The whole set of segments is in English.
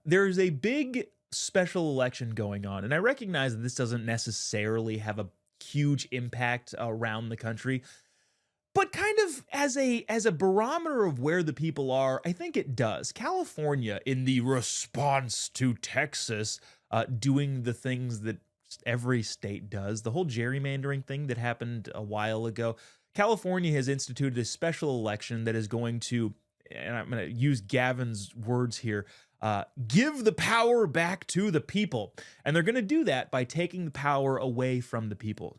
there's a big special election going on, and I recognize that this doesn't necessarily have a huge impact around the country, but kind of as a barometer of where the people are, I think it does. California, in the response to Texas, doing the things that every state does, the whole gerrymandering thing that happened a while ago, California has instituted a special election that is going to, and I'm going to use Gavin's words here, give the power back to the people. And they're going to do that by taking the power away from the people.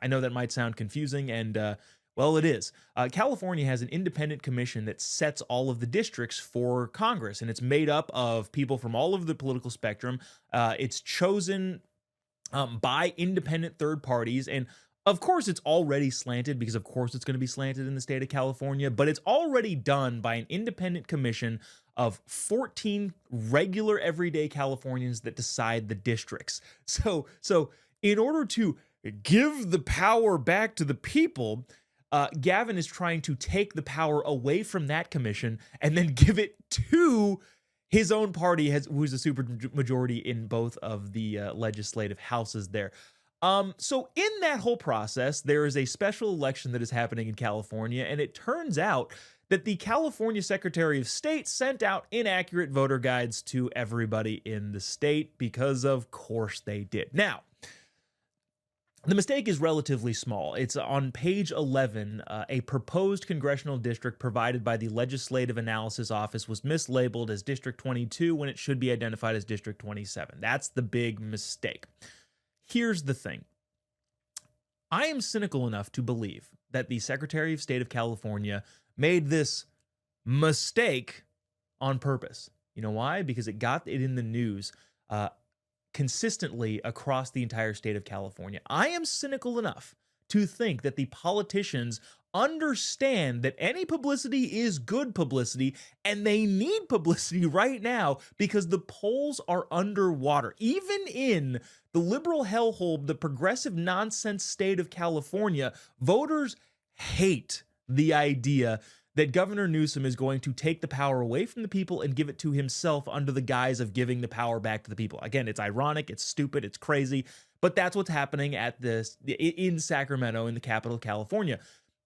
I know that might sound confusing, and well, it is. California has an independent commission that sets all of the districts for Congress, and it's made up of people from all over the political spectrum. It's chosen by independent third parties. And of course, it's already slanted because, of course, it's going to be slanted in the state of California, but it's already done by an independent commission of 14 regular everyday Californians that decide the districts. So in order to give the power back to the people, Gavin is trying to take the power away from that commission and then give it to his own party, who's a super majority in both of the legislative houses there. So in that whole process, there is a special election that is happening in California, and it turns out that the California Secretary of State sent out inaccurate voter guides to everybody in the state because, of course, they did. Now, the mistake is relatively small. It's on page 11. A proposed congressional district provided by the Legislative Analysis Office was mislabeled as District 22 when it should be identified as District 27. That's the big mistake. Here's the thing. I am cynical enough to believe that the Secretary of State of California made this mistake on purpose. You know why? Because it got it in the news consistently across the entire state of California. I am cynical enough to think that the politicians understand that any publicity is good publicity, and they need publicity right now because the polls are underwater. Even in the liberal hellhole, the progressive nonsense state of California, voters hate the idea that Governor Newsom is going to take the power away from the people and give it to himself under the guise of giving the power back to the people. Again, it's ironic, it's stupid, it's crazy, but that's what's happening in Sacramento, in the capital of California.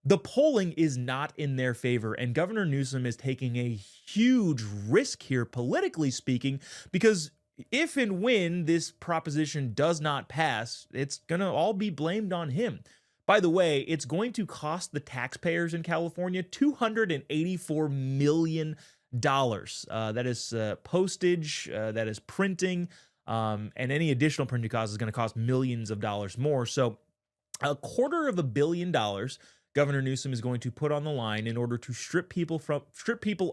The polling is not in their favor, and Governor Newsom is taking a huge risk here, politically speaking, because if and when this proposition does not pass, it's going to all be blamed on him. By the way, it's going to cost the taxpayers in California $284 million. That is postage, that is printing, and any additional printing cost is going to cost millions of dollars more. So $250 million Governor Newsom is going to put on the line in order to strip people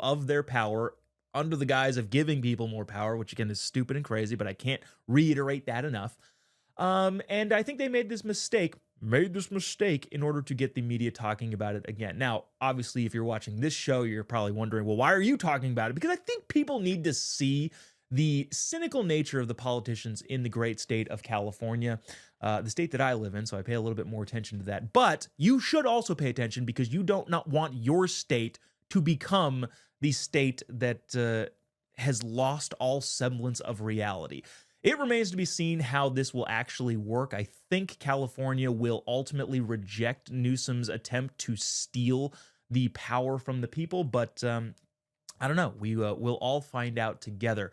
of their power under the guise of giving people more power, which again is stupid and crazy, but I can't reiterate that enough. And I think they made this mistake in order to get the media talking about it again. Now, obviously, if you're watching this show, you're probably wondering, well, why are you talking about it? Because I think people need to see the cynical nature of the politicians in the great state of California, the state that I live in, so I pay a little bit more attention to that. But you should also pay attention because you don't not want your state to become the state that has lost all semblance of reality. It remains to be seen how this will actually work. I think California will ultimately reject Newsom's attempt to steal the power from the people, but I don't know. We'll all find out together.